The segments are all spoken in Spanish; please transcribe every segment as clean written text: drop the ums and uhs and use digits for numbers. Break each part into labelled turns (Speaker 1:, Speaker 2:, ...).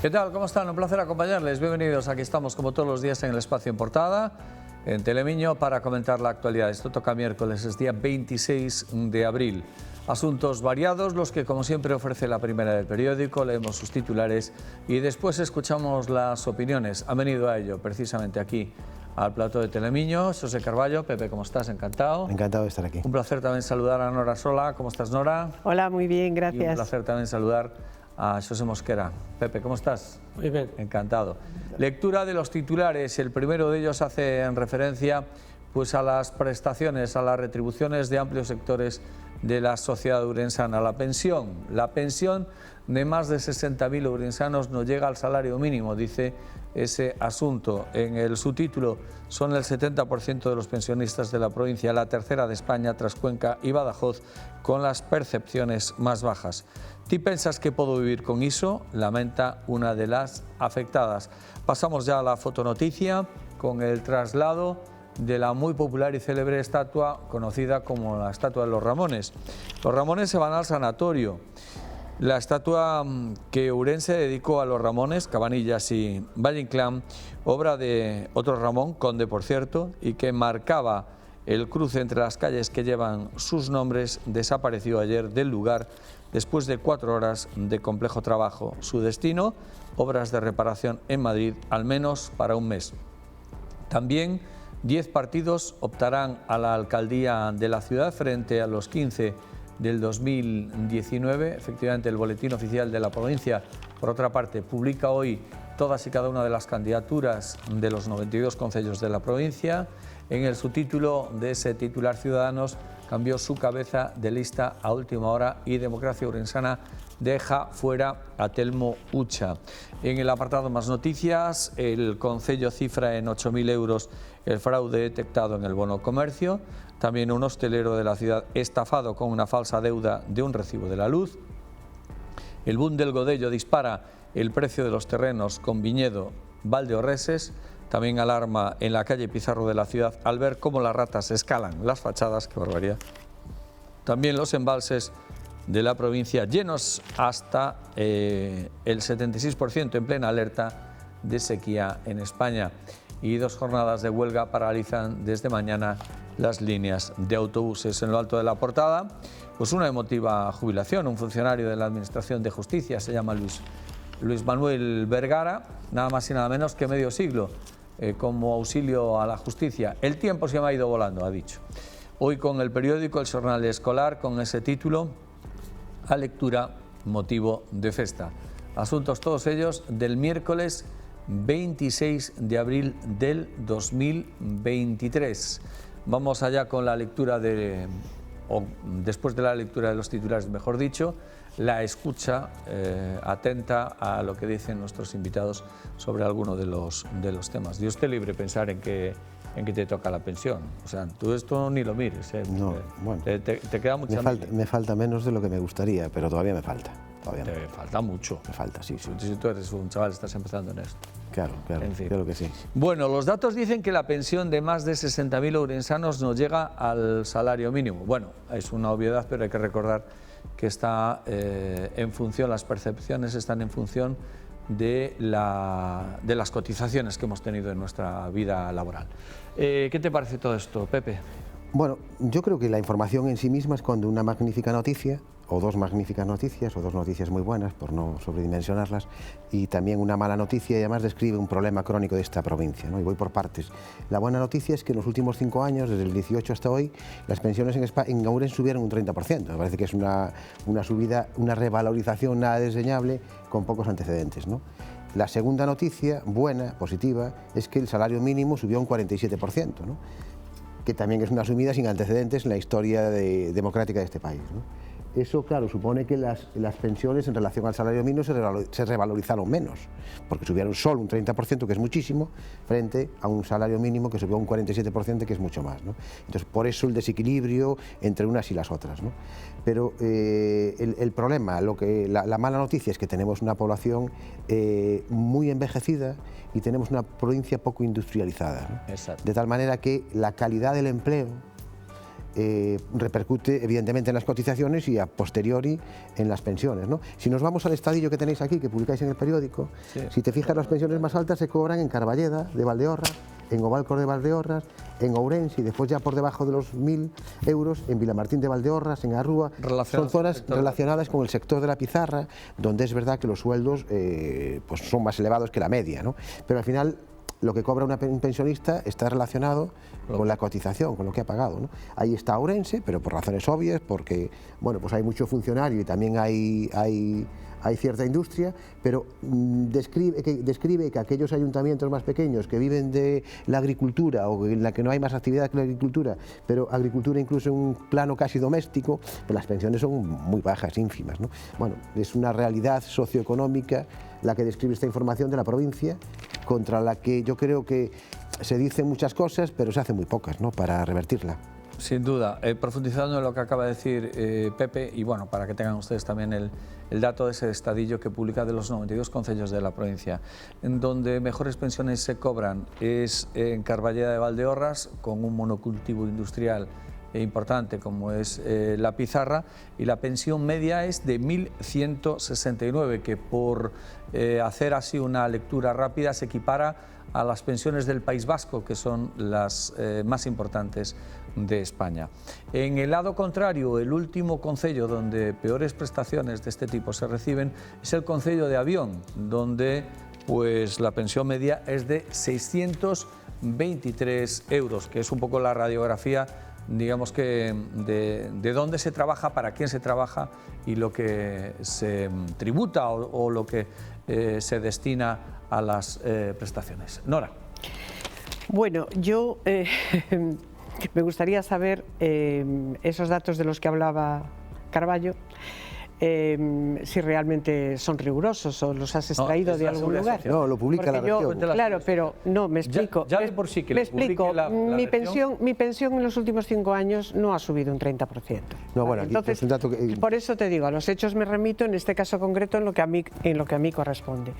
Speaker 1: ¿Qué tal? ¿Cómo están? Un placer acompañarles. Bienvenidos. Aquí estamos como todos los días en el Espacio en Portada, en Telemiño, para comentar la actualidad. Esto toca miércoles, es día 26 de abril. Asuntos variados, los que como siempre ofrece la primera del periódico, leemos sus titulares y después escuchamos las opiniones. Han venido a ello precisamente aquí al plató de Telemiño. José Carballo. Pepe, ¿cómo estás? Encantado.
Speaker 2: Encantado de estar aquí.
Speaker 1: Un placer también saludar a Nora Sola. ¿Cómo estás, Nora?
Speaker 3: Hola, muy bien, gracias.
Speaker 1: Y un placer también saludar a José Mosquera. Pepe, ¿cómo estás?
Speaker 4: Muy bien.
Speaker 1: Encantado. Lectura de los titulares. El primero de ellos hace en referencia pues, a las prestaciones, a las retribuciones de amplios sectores de la sociedad urensana. La pensión de más de 60.000 urensanos no llega al salario mínimo, dice ese asunto. En el subtítulo, son el 70% de los pensionistas de la provincia, la tercera de España tras Cuenca y Badajoz, con las percepciones más bajas. ¿Ti pensas que puedo vivir con iso?, lamenta una de las afectadas. Pasamos ya a la fotonoticia con el traslado de la muy popular y célebre estatua conocida como la estatua de los Ramones. Los Ramones se van al sanatorio. La estatua que Ourense dedicó a los Ramones, Cabanillas y Valle Inclán, obra de otro Ramón, conde por cierto, y que marcaba el cruce entre las calles que llevan sus nombres, desapareció ayer del lugar después de 4 horas de complejo trabajo. Su destino, obras de reparación en Madrid, al menos para un mes. También 10 partidos optarán a la alcaldía de la ciudad frente a los 15 del 2019. Efectivamente, el Boletín Oficial de la provincia, por otra parte, publica hoy todas y cada una de las candidaturas de los 92 concellos de la provincia. En el subtítulo de ese titular, Ciudadanos cambió su cabeza de lista a última hora y Democracia Urensana deja fuera a Telmo Ucha. En el apartado Más Noticias, el concello cifra en 8.000 euros el fraude detectado en el bono comercio. También un hostelero de la ciudad estafado con una falsa deuda de un recibo de la luz. El boom del Godello dispara el precio de los terrenos con viñedo Valdeorreses. También alarma en la calle Pizarro de la ciudad al ver cómo las ratas escalan las fachadas. ¡Qué barbaridad! También los embalses de la provincia llenos hasta el 76%, en plena alerta de sequía en España. Y 2 jornadas de huelga paralizan desde mañana las líneas de autobuses. En lo alto de la portada, pues una emotiva jubilación. Un funcionario de la Administración de Justicia, se llama Luis Manuel Vergara, nada más y nada menos que medio siglo como auxilio a la justicia. El tiempo se me ha ido volando, ha dicho. Hoy con el periódico El Xornal Escolar, con ese título, a lectura motivo de festa. Asuntos todos ellos del miércoles 26 de abril del 2023. Vamos allá con la lectura después de la lectura de los titulares, mejor dicho, la escucha atenta a lo que dicen nuestros invitados sobre alguno de los temas. Dios te libre pensar en que te toca la pensión. O sea, tú esto ni lo mires.
Speaker 2: No, bueno,
Speaker 1: te queda mucha
Speaker 2: me falta menos de lo que me gustaría, pero todavía me falta.
Speaker 1: Te falta mucho.
Speaker 2: Me falta, sí.
Speaker 1: Si tú eres un chaval, estás empezando en esto.
Speaker 2: Claro, en fin. Claro que sí.
Speaker 1: Bueno, los datos dicen que la pensión de más de 60.000 ourensanos no llega al salario mínimo. Bueno, es una obviedad, pero hay que recordar que está en función, las percepciones están en función de las cotizaciones que hemos tenido en nuestra vida laboral. ¿Qué te parece todo esto, Pepe?
Speaker 2: Bueno, yo creo que la información en sí misma es cuando una magnífica noticia, o 2 magníficas noticias, o 2 noticias muy buenas, por no sobredimensionarlas, y también una mala noticia, y además describe un problema crónico de esta provincia, ¿no? Y voy por partes. La buena noticia es que en los últimos 5 años, desde el 18 hasta hoy, las pensiones en Ourense subieron un 30%. Me parece que es una subida, una revalorización nada desdeñable, con pocos antecedentes, ¿no? La segunda noticia, buena, positiva, es que el salario mínimo subió un 47%, ¿no? Que también es una subida sin antecedentes en la historia democrática de este país, ¿no? Eso, claro, supone que las pensiones en relación al salario mínimo se revalorizaron menos, porque subieron solo un 30%, que es muchísimo, frente a un salario mínimo que subió un 47%, que es mucho más, ¿no? Entonces, por eso el desequilibrio entre unas y las otras, ¿no? Pero el problema, la mala noticia es que tenemos una población muy envejecida y tenemos una provincia poco industrializada, ¿no?
Speaker 1: Exacto.
Speaker 2: De tal manera que la calidad del empleo repercute evidentemente en las cotizaciones y a posteriori en las pensiones, ¿no? Si nos vamos al estadillo que tenéis aquí, que publicáis en el periódico, sí, si te fijas, las pensiones más altas se cobran en Carballeda de Valdeorras, en Ovalcor de Valdeorras, en Ourense, y después ya por debajo de los 1.000 euros en Vilamartín de Valdeorras, en Arrúa. Son zonas relacionadas con el sector de la pizarra, donde es verdad que los sueldos pues son más elevados que la media, ¿no? Pero al final lo que cobra un pensionista está relacionado con la cotización, con lo que ha pagado, ¿no? Ahí está Ourense, pero por razones obvias, porque bueno, pues hay mucho funcionario y también hay cierta industria, pero describe que aquellos ayuntamientos más pequeños que viven de la agricultura o en la que no hay más actividad que la agricultura, pero agricultura incluso en un plano casi doméstico, pues las pensiones son muy bajas, ínfimas, ¿no? Bueno, es una realidad socioeconómica la que describe esta información de la provincia, contra la que yo creo que se dicen muchas cosas, pero se hacen muy pocas, ¿no?, para revertirla.
Speaker 1: Sin duda, profundizando en lo que acaba de decir Pepe, y bueno, para que tengan ustedes también el dato de ese estadillo que publica de los 92 concellos de la provincia, en donde mejores pensiones se cobran es en Carballeda de Valdeorras, con un monocultivo industrial importante como es la pizarra, y la pensión media es de 1.169, que por hacer así una lectura rápida se equipara a las pensiones del País Vasco, que son las más importantes de España. En el lado contrario, el último concello donde peores prestaciones de este tipo se reciben es el concello de Avión, donde pues la pensión media es de 623 euros, que es un poco la radiografía, digamos, que de dónde se trabaja, para quién se trabaja y lo que se tributa o lo que se destina a las prestaciones. Nora.
Speaker 3: Bueno, yo me gustaría saber esos datos de los que hablaba Carballo, si realmente son rigurosos o los has extraído de algún lugar.
Speaker 2: No, lo publica la versión.
Speaker 3: Claro, pero no, me explico.
Speaker 1: Ya de por sí que
Speaker 3: me explico. Mi pensión en los últimos 5 años no ha subido un 30%.
Speaker 2: No, bueno, aquí entonces, es un dato que...
Speaker 3: Por eso te digo, a los hechos me remito, en este caso concreto, en lo que a mí corresponde.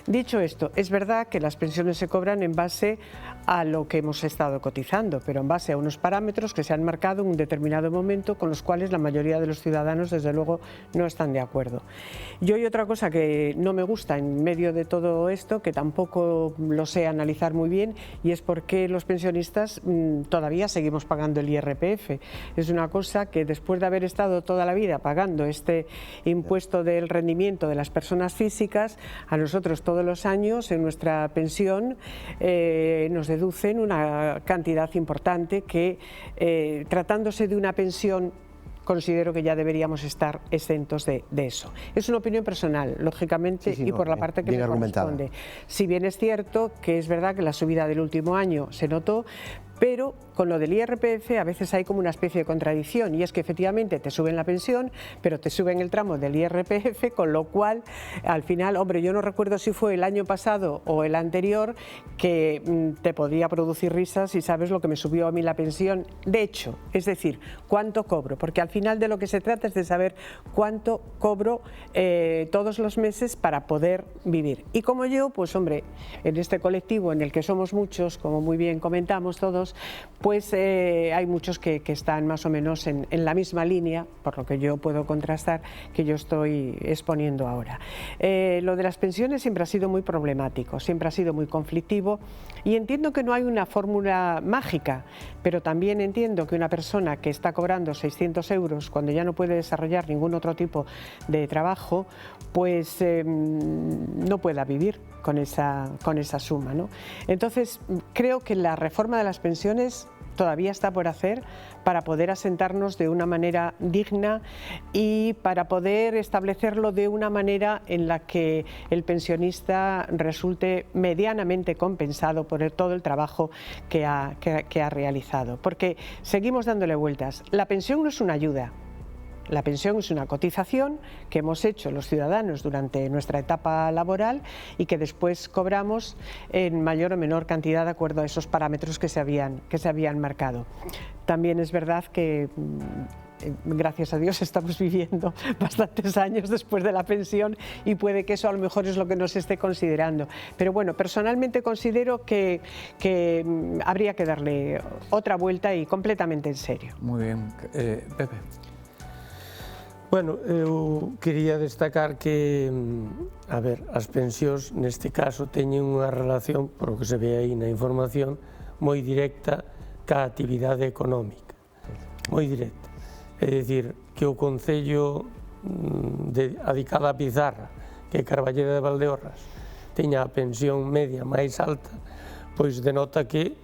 Speaker 3: Dicho esto, es verdad que las pensiones se cobran en base a lo que hemos estado cotizando, pero en base a unos parámetros que se han marcado en un determinado momento, con los cuales la mayoría de los ciudadanos, desde luego, no están de acuerdo. Yo hay otra cosa que no me gusta en medio de todo esto, que tampoco lo sé analizar muy bien, y es por qué los pensionistas todavía seguimos pagando el IRPF. Es una cosa que después de haber estado toda la vida pagando este impuesto del rendimiento de las personas físicas, a nosotros todos los años en nuestra pensión nos deducen una cantidad importante que, tratándose de una pensión, considero que ya deberíamos estar exentos de eso. Es una opinión personal, lógicamente, y por la parte que me corresponde. Si bien es cierto que es verdad que la subida del último año se notó, pero con lo del IRPF a veces hay como una especie de contradicción, y es que efectivamente te suben la pensión, pero te suben el tramo del IRPF, con lo cual al final, hombre, yo no recuerdo si fue el año pasado o el anterior, que te podría producir risas si sabes lo que me subió a mí la pensión. De hecho, es decir, cuánto cobro, porque al final de lo que se trata es de saber cuánto cobro todos los meses para poder vivir. Y como yo, pues hombre, en este colectivo en el que somos muchos, como muy bien comentamos todos, pues hay muchos que están más o menos en la misma línea, por lo que yo puedo contrastar, que yo estoy exponiendo ahora. Lo de las pensiones siempre ha sido muy problemático, siempre ha sido muy conflictivo, y entiendo que no hay una fórmula mágica, pero también entiendo que una persona que está cobrando 600 euros cuando ya no puede desarrollar ningún otro tipo de trabajo, pues no pueda vivir con esa suma, ¿no? Entonces, creo que la reforma de las pensiones todavía está por hacer para poder asentarnos de una manera digna y para poder establecerlo de una manera en la que el pensionista resulte medianamente compensado por todo el trabajo que ha realizado. Porque seguimos dándole vueltas. La pensión no es una ayuda. La pensión es una cotización que hemos hecho los ciudadanos durante nuestra etapa laboral y que después cobramos en mayor o menor cantidad de acuerdo a esos parámetros que se habían marcado. También es verdad que gracias a Dios estamos viviendo bastantes años después de la pensión y puede que eso a lo mejor es lo que nos esté considerando. Pero bueno, personalmente considero que habría que darle otra vuelta y completamente en serio.
Speaker 1: Muy bien. Pepe.
Speaker 4: Bueno, eu quería destacar que, a ver, as pensións neste caso teñen unha relación, por o que se ve aí na información, moi directa ca actividade económica, moi directa. É dicir, que o Concello adicado á Pizarra, que é Carballeda de Valdeorras, teña a pensión media máis alta, pois denota que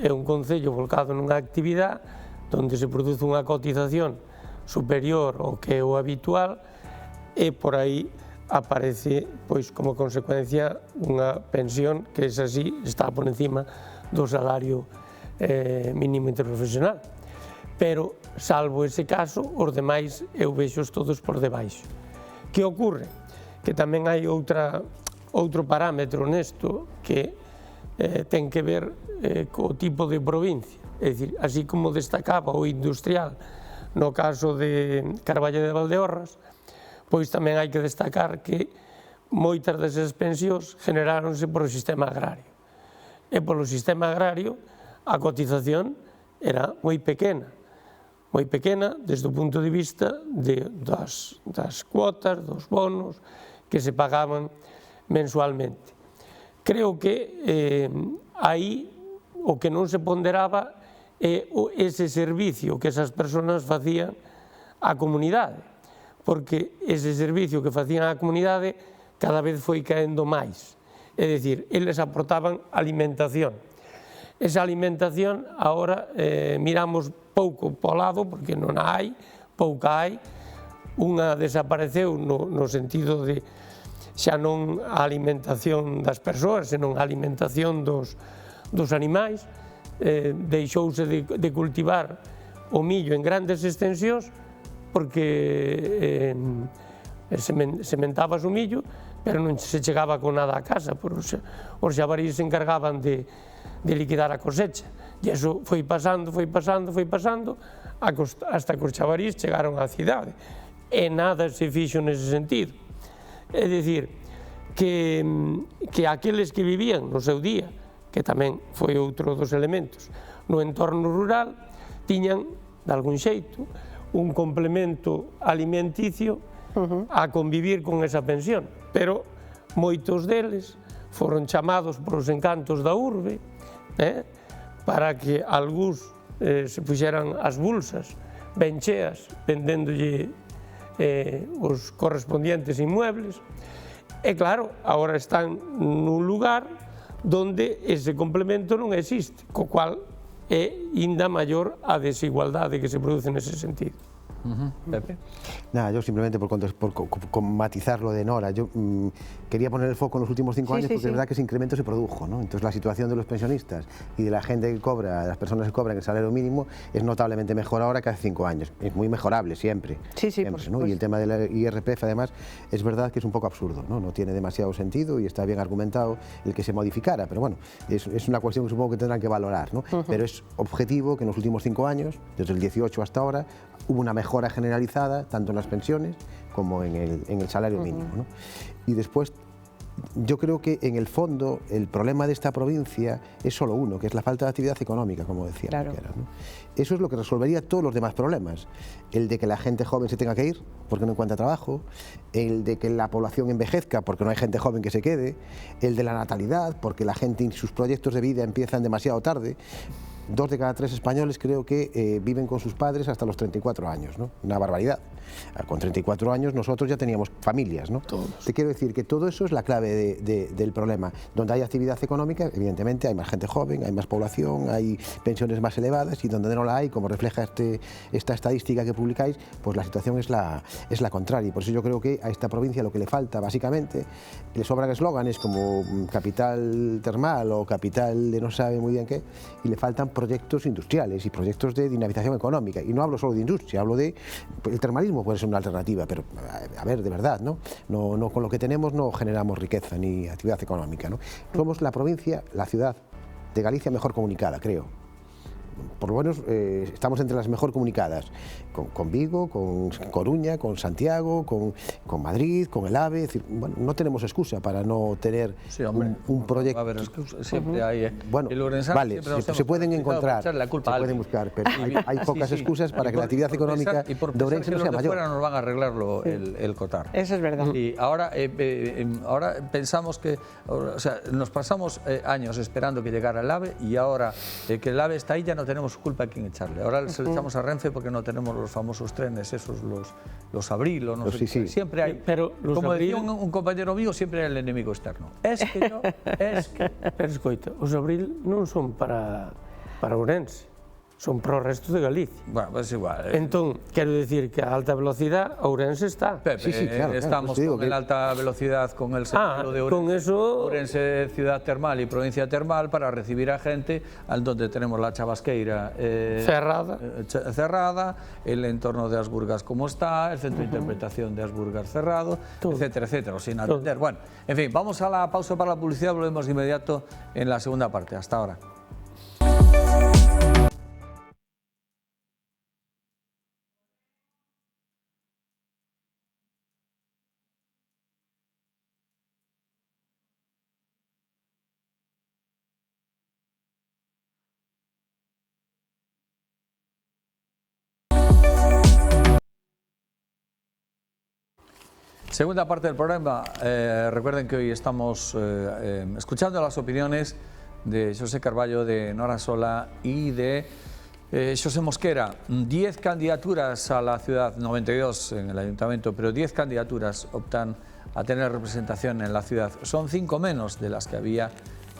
Speaker 4: é un Concello volcado nunha actividade onde se produce unha cotización superior ao que é o habitual e por aí aparece pois como consecuencia unha pensión que es así, está por encima do salario mínimo interprofesional. Pero, salvo ese caso, os demais eu vexos todos por debaixo. Que ocorre? Que tamén hai outro parámetro nesto que ten que ver co tipo de provincia. É dicir, así como destacaba o industrial no caso de Carballeda de Valdeorras, pois tamén hai que destacar que moitas desas pensións generáronse por o sistema agrario. E polo sistema agrario a cotización era moi pequena desde o punto de vista das cuotas, dos bonos que se pagaban mensualmente. Creo que aí o que non se ponderaba é ese servicio que esas persoas facían á comunidade, porque ese servicio que facían á comunidade cada vez foi caendo máis. É dicir, eles aportaban alimentación. Esa alimentación, agora miramos pouco po lado, porque non a hai, pouca hai, unha desapareceu no sentido de xa non a alimentación das persoas, senón a alimentación dos animais, deixouse de cultivar o millo en grandes extensións porque sementabas o millo, pero non se chegaba con nada a casa, porque os xabarís se encargaban de liquidar a cosecha. E iso foi pasando, hasta que os xabarís chegaron á cidade. E nada se fixo nese sentido. É dicir, que aqueles que vivían no seu día, que tamén foi outro dos elementos, no entorno rural, tiñan, de algún xeito, un complemento alimenticio a convivir con esa pensión. Pero moitos deles foron chamados por os encantos da urbe para que algúns se puxeran as bolsas ben cheas vendéndolle os correspondientes inmuebles. E claro, agora están nun lugar donde ese complemento non existe, co cual é ainda maior a desigualdade que se produce nese sentido.
Speaker 1: Pepe.
Speaker 2: Nada, yo simplemente por matizar lo de Nora, yo quería poner el foco en los últimos 5 años porque es verdad que ese incremento se produjo, ¿no? Entonces la situación de los pensionistas y de la gente que cobra, de las personas que cobran el salario mínimo es notablemente mejor ahora que hace 5 años. Es muy mejorable siempre. Siempre, ¿no? Y el tema del IRPF además es verdad que es un poco absurdo, ¿no? No tiene demasiado sentido y está bien argumentado el que se modificara, pero bueno, es una cuestión que supongo que tendrán que valorar, ¿no? Pero es objetivo que en los últimos 5 años, desde el 18 hasta ahora, hubo una mejora generalizada tanto en las pensiones como en el salario mínimo, ¿no? Y después yo creo que en el fondo el problema de esta provincia es solo uno, que es la falta de actividad económica, como decía.
Speaker 3: Claro.
Speaker 2: ¿No? Eso es lo que resolvería todos los demás problemas. El de que la gente joven se tenga que ir porque no encuentra trabajo, el de que la población envejezca porque no hay gente joven que se quede, el de la natalidad porque la gente y sus proyectos de vida empiezan demasiado tarde. 2 de cada 3 españoles creo que viven con sus padres hasta los 34 años, ¿no? Una barbaridad. Con 34 años nosotros ya teníamos familias, ¿no? Todos. Te quiero decir que todo eso es la clave del problema. Donde hay actividad económica, evidentemente hay más gente joven, hay más población, hay pensiones más elevadas, y donde no la hay, como refleja esta estadística que publicáis, pues la situación es la contraria. Y por eso yo creo que a esta provincia lo que le falta, básicamente, le sobran eslóganes como capital termal o capital de no sabe muy bien qué, y le faltan proyectos industriales y proyectos de dinamización económica. Y no hablo solo de industria, hablo de... El termalismo puede ser una alternativa, pero a ver, de verdad, ¿no? No con lo que tenemos no generamos riqueza ni actividad económica, ¿no? Somos la provincia, la ciudad de Galicia mejor comunicada, creo. por lo menos estamos entre las mejor comunicadas, con Vigo, con Coruña, con Santiago, con Madrid, con el AVE. Es decir, bueno, no tenemos excusa para no tener un proyecto.
Speaker 1: A ver, siempre hay.
Speaker 2: Bueno, vale, se pueden encontrar, se pueden buscar, pero hay pocas excusas para que la actividad económica de Ourense no sea mayor.
Speaker 1: Fuera nos van a arreglarlo el cotar.
Speaker 3: Eso es verdad.
Speaker 1: Y ahora pensamos que, o sea, nos pasamos años esperando que llegara el AVE y ahora que el AVE está ahí ya no tenemos culpa a quién echarle. Ahora se le echamos a Renfe porque no tenemos los famosos trenes, esos los Abril o no sé.
Speaker 2: Sí.
Speaker 1: Siempre hay,
Speaker 4: pero
Speaker 1: como decía un compañero mío, siempre hay el enemigo externo.
Speaker 4: Pero escoita, os Abril non son para Ourense, son para o resto de Galicia.
Speaker 1: Bueno, pues igual.
Speaker 4: Entón, quero decir que a alta velocidad Ourense está.
Speaker 1: Pepe,
Speaker 2: claro,
Speaker 1: estamos con el alta velocidad, con el servicio de Ourense,
Speaker 4: con eso...
Speaker 1: Ourense ciudad termal y provincia termal para recibir a gente al donde tenemos la Chabasqueira cerrada, el entorno de Asburgas como está, el centro de interpretación de Asburgas cerrado, etcétera, etcétera, sin atender. Bueno, en fin, vamos a la pausa para la publicidad, volvemos de inmediato en la segunda parte. Hasta ahora. Segunda parte del programa. Recuerden que hoy estamos escuchando las opiniones de José Carballo, de Nora Sola y de José Mosquera. 10 candidaturas a la ciudad, 92 en el ayuntamiento, pero 10 candidaturas optan a tener representación en la ciudad. Son 5 menos de las que había,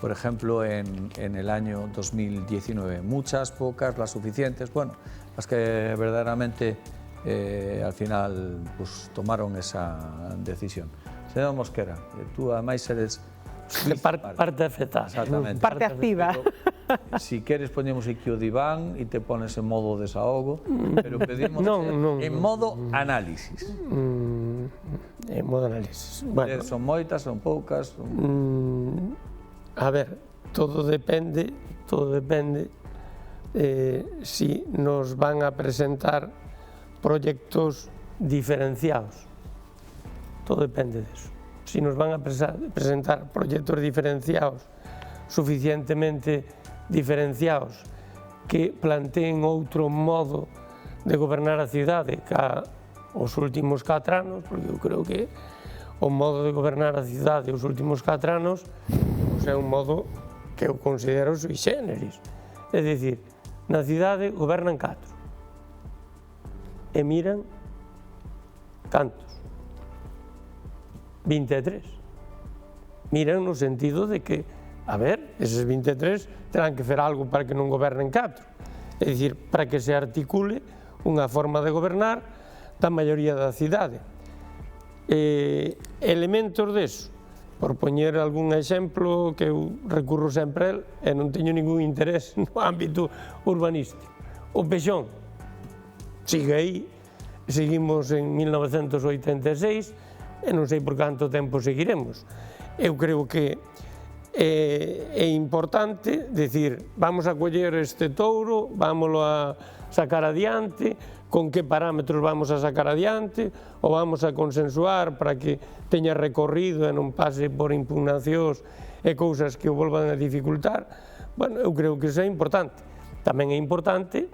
Speaker 1: por ejemplo, en el año 2019. Muchas, pocas, las suficientes, bueno, las que verdaderamente al final pues, tomaron esa decisión. Señor Mosquera, tú además eres...
Speaker 4: Parte afectada.
Speaker 1: Exactamente.
Speaker 3: Parte activa.
Speaker 1: Si quieres ponemos aquí o diván y te pones en modo desahogo, pero pedimos en modo análisis.
Speaker 4: En modo análisis. Bueno,
Speaker 1: son moitas, son poucas?
Speaker 4: A ver, todo depende si nos van a presentar proyectos diferenciados. Todo depende de eso. Si nos van a presentar proyectos diferenciados, suficientemente diferenciados, que planteen outro modo de gobernar a cidade que os últimos 4 anos, porque eu creo que o modo de gobernar a cidade os últimos 4 anos é un modo que eu considero sui generis. É dicir, na cidade gobernan 4. E miran cantos? 23. Miran no sentido de que, a ver, eses 23 terán que fer algo para que non gobernen 4. É dicir, para que se articule unha forma de gobernar da maioría da cidade. Elementos deso, por poñer algún exemplo que eu recurro sempre a él, e non teño ningún interés no ámbito urbanístico. O Pexón sigue aí, seguimos en 1986 e non sei por canto tempo seguiremos. Eu creo que é importante decir, vamos a coller este touro, vámoslo a sacar adiante, con que parámetros vamos a sacar adiante, ou vamos a consensuar para que teña recorrido e non pase por impugnacións e cousas que o volvan a dificultar. Bueno, eu creo que iso é importante. Tamén é importante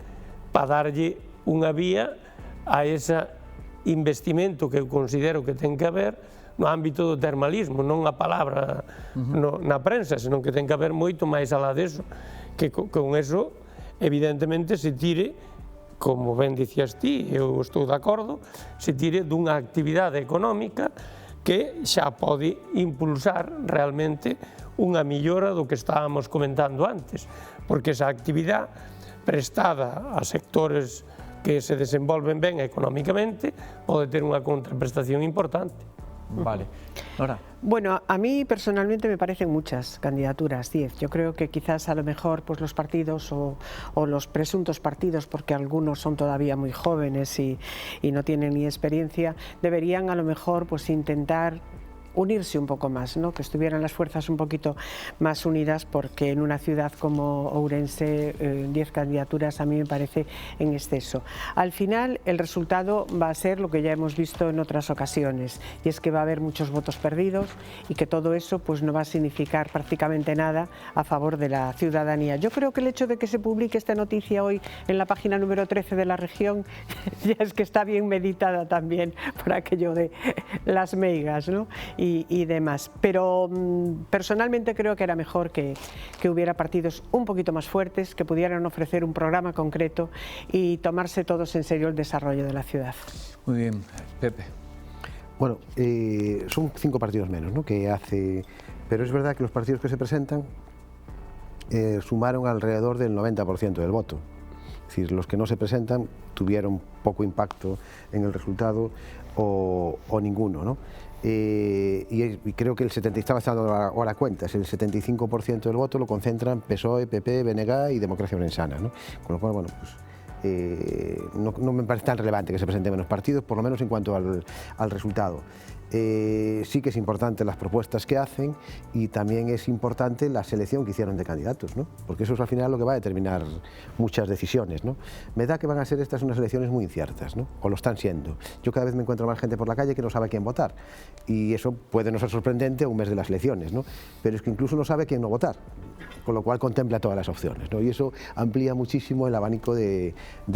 Speaker 4: para darlle unha vía a ese investimento que eu considero que ten que haber no ámbito do termalismo, non a palabra na prensa, senón que ten que haber moito máis alá deso, que con eso evidentemente se tire, como ben dicías ti, eu estou de acordo, se tire dunha actividade económica que xa pode impulsar realmente unha millora do que estábamos comentando antes, porque esa actividade prestada a sectores que se desenvolven ben económicamente pode ter unha contraprestación importante.
Speaker 1: Vale. Nora.
Speaker 3: Bueno, a mí personalmente me parecen muchas candidaturas, 10. Yo creo que quizás a lo mejor pues los partidos o los presuntos partidos, porque algunos son todavía muy jóvenes y no tienen ni experiencia, deberían a lo mejor pues intentar unirse un poco más, ¿no? Que estuvieran las fuerzas un poquito más unidas, porque en una ciudad como Ourense 10 candidaturas a mí me parece en exceso. Al final el resultado va a ser lo que ya hemos visto en otras ocasiones, y es que va a haber muchos votos perdidos y que todo eso pues no va a significar prácticamente nada a favor de la ciudadanía. Yo creo que el hecho de que se publique esta noticia hoy en la página número 13 de La Región ya es que está bien meditada también por aquello de las meigas, ¿no? y demás. Pero personalmente creo que era mejor que hubiera partidos un poquito más fuertes, que pudieran ofrecer un programa concreto y tomarse todos en serio el desarrollo de la ciudad.
Speaker 1: Muy bien, Pepe.
Speaker 2: Bueno, son 5 partidos menos, ¿no? Que hace... Pero es verdad que los partidos que se presentan sumaron alrededor del 90% del voto. Es decir, los que no se presentan tuvieron poco impacto en el resultado o ninguno, ¿no? Y creo que estaba echando ahora cuentas, el 75% del voto lo concentran PSOE, PP, BNG y Democracia Orensana, ¿no? Con lo cual, bueno, pues no me parece tan relevante que se presenten menos partidos, por lo menos en cuanto al resultado. Sí que es importante las propuestas que hacen, y también es importante la selección que hicieron de candidatos, ¿no? Porque eso es al final lo que va a determinar muchas decisiones, ¿no? Me da que van a ser estas unas elecciones muy inciertas, ¿no? O lo están siendo. Yo cada vez me encuentro más gente por la calle que no sabe a quién votar, y eso puede no ser sorprendente a un mes de las elecciones, ¿no? Pero es que incluso no sabe a quién no votar, con lo cual contempla todas las opciones, ¿no? Y eso amplía muchísimo el abanico de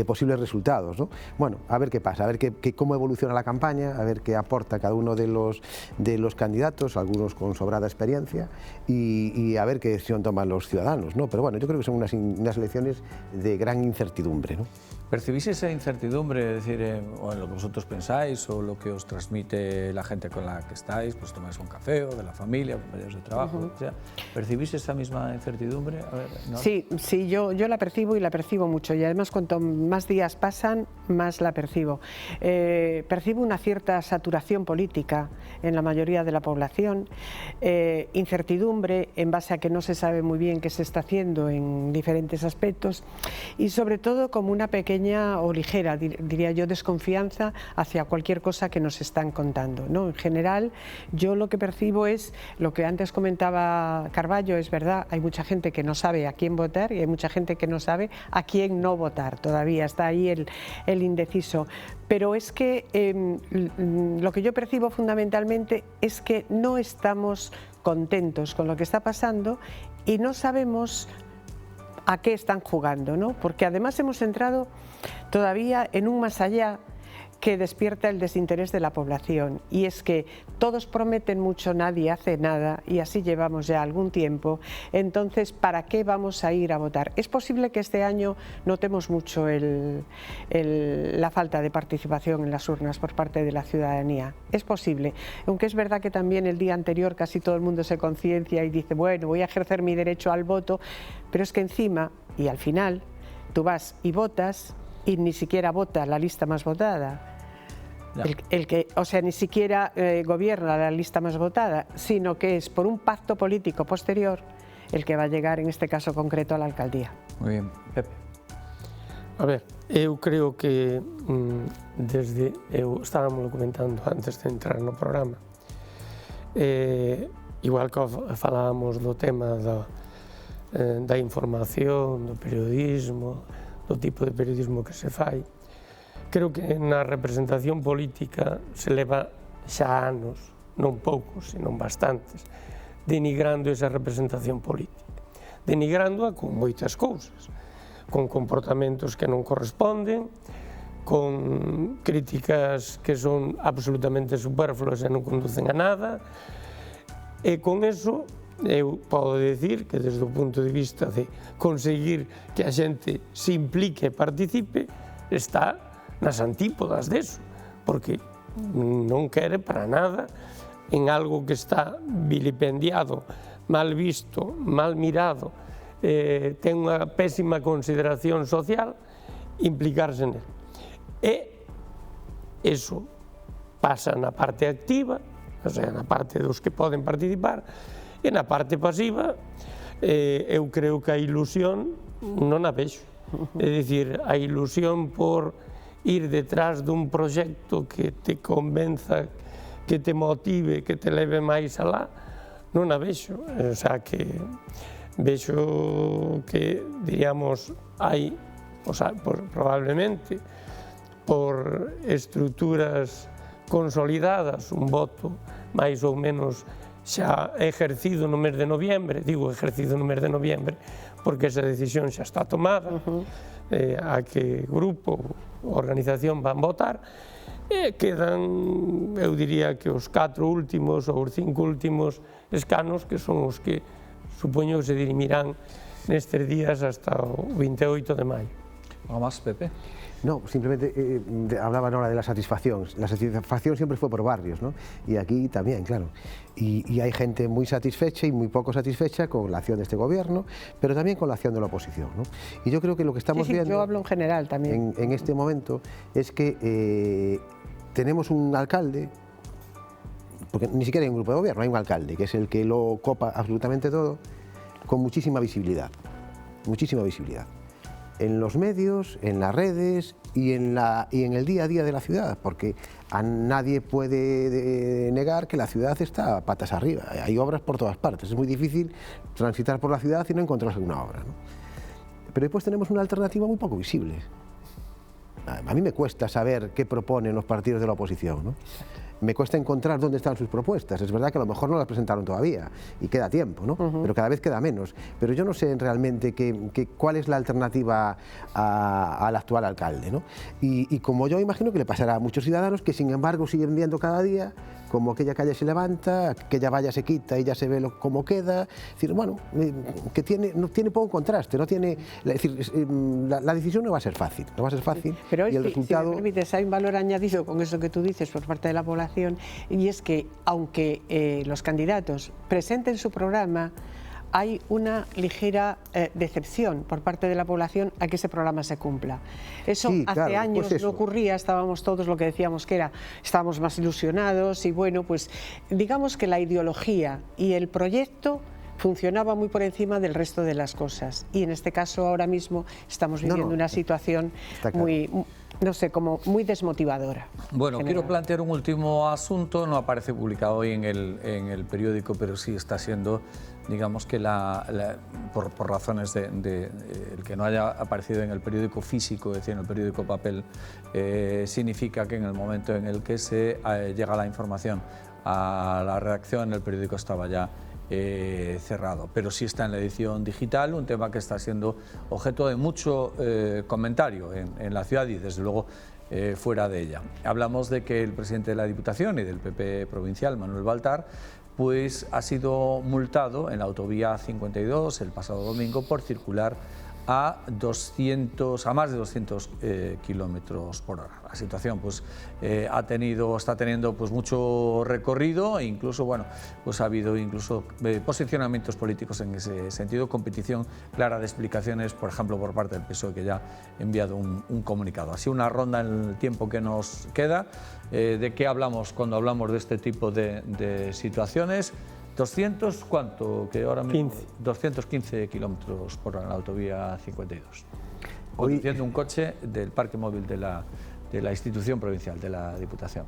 Speaker 2: posibles resultados, ¿no? Bueno, a ver qué pasa, a ver cómo evoluciona la campaña, a ver qué aporta cada uno de los candidatos, algunos con sobrada experiencia, y a ver qué decisión toman los ciudadanos, ¿no? Pero bueno, yo creo que son unas elecciones de gran incertidumbre, ¿no?
Speaker 1: ¿Percibís esa incertidumbre, es decir, o en lo que vosotros pensáis, o lo que os transmite la gente con la que estáis, pues tomáis un café, o de la familia, compañeros de trabajo, o sea, ¿percibís esa misma incertidumbre? A ver, ¿no?
Speaker 3: Sí, yo la percibo, y la percibo mucho, y además cuanto más días pasan, más la percibo. Percibo una cierta saturación política en la mayoría de la población, incertidumbre en base a que no se sabe muy bien qué se está haciendo en diferentes aspectos, y sobre todo como una pequeña o ligera, diría yo, desconfianza hacia cualquier cosa que nos están contando, ¿no? En general, yo lo que percibo es lo que antes comentaba Carballo, es verdad, hay mucha gente que no sabe a quién votar, y hay mucha gente que no sabe a quién no votar, todavía está ahí el indeciso. Pero es que lo que yo percibo fundamentalmente es que no estamos contentos con lo que está pasando, y no sabemos a qué están jugando, ¿no? Porque además hemos entrado todavía en un más allá que despierta el desinterés de la población, y es que todos prometen mucho, nadie hace nada, y así llevamos ya algún tiempo. Entonces, ¿para qué vamos a ir a votar? Es posible que este año notemos mucho la falta de participación en las urnas por parte de la ciudadanía, es posible, aunque es verdad que también el día anterior casi todo el mundo se conciencia y dice, bueno, voy a ejercer mi derecho al voto, pero es que encima, y al final, tú vas y votas, y ni siquiera vota la lista más votada. O sea, ni siquiera gobierna la lista más votada, sino que es por un pacto político posterior el que va a llegar, en este caso concreto, a la alcaldía.
Speaker 1: Muy bien, Pepe.
Speaker 4: A ver, eu creo que estábamos comentando antes de entrar no programa, igual que falábamos do tema da información, do periodismo, do tipo de periodismo que se fai. Creo que na representación política se leva xa anos, non poucos, senón bastantes, denigrando esa representación política. Denigrándoa con moitas cousas, con comportamentos que non corresponden, con críticas que son absolutamente superfluas e non conducen a nada, e con eso eu podo dicir que desde o punto de vista de conseguir que a xente se implique e participe, está nas antípodas deso, porque non quere para nada en algo que está vilipendiado, mal visto, mal mirado, ten unha pésima consideración social, implicarse nel. E eso pasa na parte activa, o sea, na parte dos que poden participar, e na parte pasiva, eu creo que a ilusión non a vexo. É dicir, a ilusión por ir detrás dun proxecto que te convenza que te motive, que te leve máis alá, non a vexo. O sea, que vexo que, diríamos, hai, o sea, probablemente, por estruturas consolidadas, un voto máis ou menos xa exercido no mes de noviembre, digo exercido no mes de noviembre, porque esa decisión xa está tomada, a que grupo, organización van votar, e quedan, eu diría que os 4 últimos ou os 5 últimos escanos, que son os que supoño que se dirimirán nestes días hasta o 28 de maio.
Speaker 1: ¿Algo más, Pepe?
Speaker 2: No, simplemente hablaban ahora de la satisfacción. La satisfacción siempre fue por barrios, ¿no? Y aquí también, claro. Y hay gente muy satisfecha y muy poco satisfecha con la acción de este gobierno, pero también con la acción de la oposición, ¿no? Y yo creo que lo que estamos viendo...
Speaker 3: Yo hablo en general también.
Speaker 2: En este momento es que tenemos un alcalde, porque ni siquiera hay un grupo de gobierno, hay un alcalde, que es el que lo copa absolutamente todo, con muchísima visibilidad, en los medios, en las redes y en el día a día de la ciudad, porque a nadie puede negar que la ciudad está patas arriba, hay obras por todas partes, es muy difícil transitar por la ciudad y no encontrarse una obra, ¿no? Pero después tenemos una alternativa muy poco visible. A mí me cuesta saber qué proponen los partidos de la oposición, ¿no? Me cuesta encontrar dónde están sus propuestas. Es verdad que a lo mejor no las presentaron todavía y queda tiempo, ¿no? Pero cada vez queda menos. Pero yo no sé realmente cuál es la alternativa al actual alcalde, ¿no? Y como yo imagino que le pasará a muchos ciudadanos que sin embargo siguen viendo cada día como aquella calle se levanta, aquella valla se quita y ya se ve cómo queda. Es decir, bueno, que tiene poco contraste, no tiene, es decir, la decisión no va a ser fácil,
Speaker 3: Pero
Speaker 2: y el resultado...
Speaker 3: si me permites, hay un valor añadido con eso que tú dices por parte de la población, y es que aunque los candidatos presenten su programa, hay una ligera decepción por parte de la población a que ese programa se cumpla. Eso
Speaker 2: sí,
Speaker 3: hace
Speaker 2: claro,
Speaker 3: años
Speaker 2: pues eso.
Speaker 3: no ocurría, estábamos todos lo que decíamos que era, estábamos más ilusionados y bueno, pues digamos que la ideología y el proyecto funcionaba muy por encima del resto de las cosas, y en este caso ahora mismo estamos viviendo una situación muy, no sé, como muy desmotivadora.
Speaker 1: Bueno, quiero plantear un último asunto, no aparece publicado hoy en el periódico, pero sí está siendo, digamos que por razones de el que no haya aparecido en el periódico físico, es decir, en el periódico papel, significa que en el momento en el que se llega la información a la redacción, el periódico estaba ya cerrado, pero sí está en la edición digital, un tema que está siendo objeto de mucho comentario en la ciudad y desde luego fuera de ella. Hablamos de que el presidente de la Diputación y del PP provincial, Manuel Baltar, pues ha sido multado en la autovía 52 el pasado domingo por circular a más de 200 kilómetros por hora. La situación pues, está teniendo pues, mucho recorrido e incluso bueno, pues, ha habido incluso posicionamientos políticos en ese sentido, competición clara de explicaciones, por ejemplo, por parte del PSOE, que ya ha enviado un comunicado. Así una ronda en el tiempo que nos queda. ¿De qué hablamos cuando hablamos de este tipo de situaciones? 200, ¿cuánto? Que ahora mismo 215 kilómetros por hora en la autovía 52. Conduciendo un coche del parque móvil de la institución provincial, de la Diputación.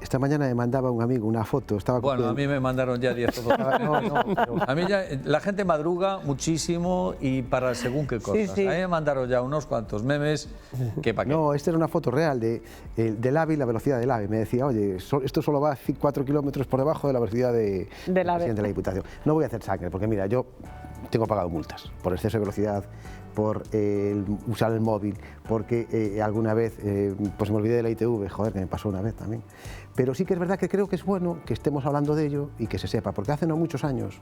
Speaker 2: Esta mañana me mandaba un amigo una foto.
Speaker 1: Bueno, a mí me mandaron ya 10 fotos. A mí ya, la gente madruga muchísimo y para según qué cosas.
Speaker 3: Sí, sí.
Speaker 1: A mí me mandaron ya unos cuantos memes que para qué.
Speaker 2: No, esta era una foto real del AVE y la velocidad del AVE. Me decía, oye, esto solo va a 4 kilómetros por debajo de la velocidad del presidente de la Diputación. No voy a hacer sangre, porque mira, yo tengo pagado multas por exceso de velocidad, por usar el móvil, porque alguna vez pues me olvidé de la ITV, joder, que me pasó una vez también. Pero sí que es verdad que creo que es bueno que estemos hablando de ello y que se sepa, porque hace no muchos años,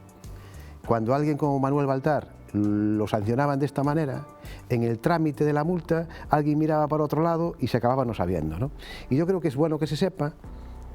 Speaker 2: cuando alguien como Manuel Baltar lo sancionaban de esta manera, en el trámite de la multa alguien miraba para otro lado y se acababa no sabiendo, ¿no? Y yo creo que es bueno que se sepa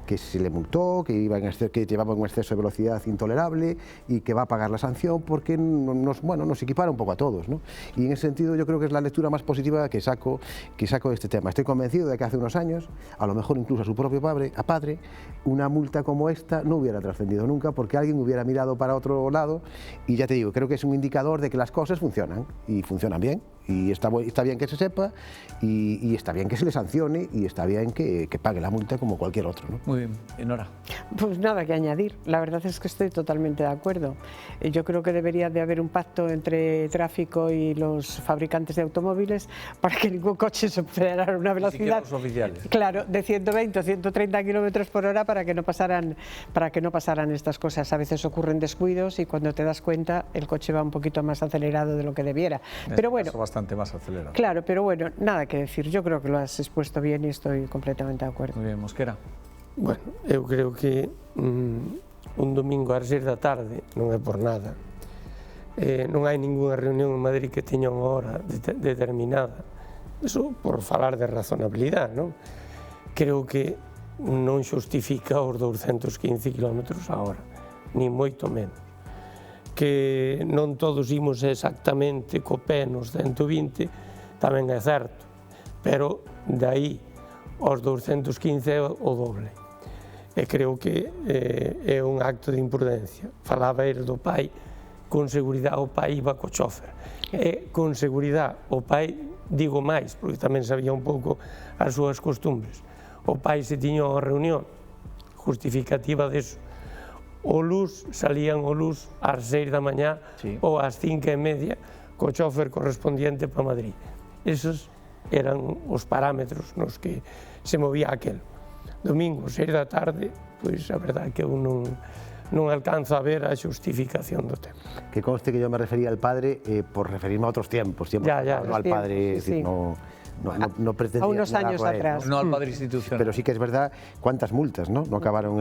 Speaker 2: que se le multó, que llevaba un exceso de velocidad intolerable y que va a pagar la sanción porque nos equipara un poco a todos, ¿no? Y en ese sentido yo creo que es la lectura más positiva que saco de este tema. Estoy convencido de que hace unos años, a lo mejor incluso a su propio padre, una multa como esta no hubiera trascendido nunca porque alguien hubiera mirado para otro lado, y ya te digo, creo que es un indicador de que las cosas funcionan y funcionan bien Y está bien que se sepa, y está bien que se le sancione, y está bien que pague la multa como cualquier otro, ¿no?
Speaker 1: Muy bien. ¿Y Nora?
Speaker 3: Pues nada que añadir, la verdad es que estoy totalmente de acuerdo. Yo creo que debería de haber un pacto entre tráfico y los fabricantes de automóviles para que ningún coche superara una velocidad,
Speaker 1: los oficiales.
Speaker 3: claro, de 120 o 130 kilómetros por hora para que no pasaran estas cosas. A veces ocurren descuidos y cuando te das cuenta el coche va un poquito más acelerado de lo que debiera. Pero bueno,
Speaker 1: bastante más acelerado.
Speaker 3: claro, pero bueno, nada que decir. Yo creo que lo has expuesto bien y estoy completamente de acuerdo.
Speaker 1: Muy bien, Mosquera.
Speaker 4: Bueno, eu creo que un domingo ás 6 da tarde non é por nada. Non hai ningunha reunión en Madrid que teña unha hora determinada. Eso por falar de razonabilidade, non? Creo que non xustifica os 215 km a hora, ni moito menos. Que non todos imos exactamente co pé nos 120, tamén é certo, pero de aí aos 215 é o doble. E creo que é un acto de imprudencia. Falaba ele do pai, con seguridade o pai iba co chofer. E con seguridade o pai, digo máis, porque tamén sabía un pouco as súas costumbres, o pai se tiña unha reunión justificativa deso, o luz, salían o luz ás 6 da mañá ou ás 5:30 co chofer correspondiente para Madrid. Esos eran os parámetros nos que se movía aquel. Domingo, 6 da tarde, pois a verdade que eu non alcanzo a ver a xustificación do tema.
Speaker 2: Que conste que yo me refería al padre por referirme a otros tiempos, no al padre,
Speaker 3: sí.
Speaker 2: No pretendía
Speaker 3: a unos años atrás.
Speaker 1: No al padre institucional.
Speaker 2: Pero sí que es verdad cuántas multas, ¿no? No acabaron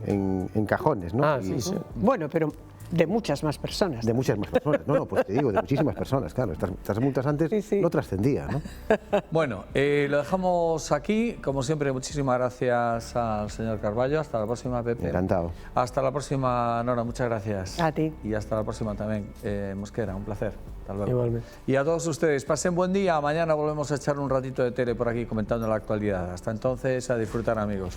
Speaker 2: en cajones, ¿no?
Speaker 4: Sí.
Speaker 3: Bueno, pero de muchas más personas.
Speaker 2: De muchas más personas, pues te digo, de muchísimas personas, claro. Estas multas antes no trascendían, ¿no?
Speaker 1: Bueno, lo dejamos aquí. Como siempre, muchísimas gracias al señor Carballo. Hasta la próxima, Pepe.
Speaker 2: Encantado.
Speaker 1: Hasta la próxima, Nora. Muchas gracias.
Speaker 3: A ti.
Speaker 1: Y hasta la próxima también, Mosquera. Un placer. Hasta luego.
Speaker 4: Igualmente.
Speaker 1: Y a todos ustedes, pasen buen día. Mañana volvemos a echar un ratito de tele por aquí comentando la actualidad. Hasta entonces, a disfrutar, amigos.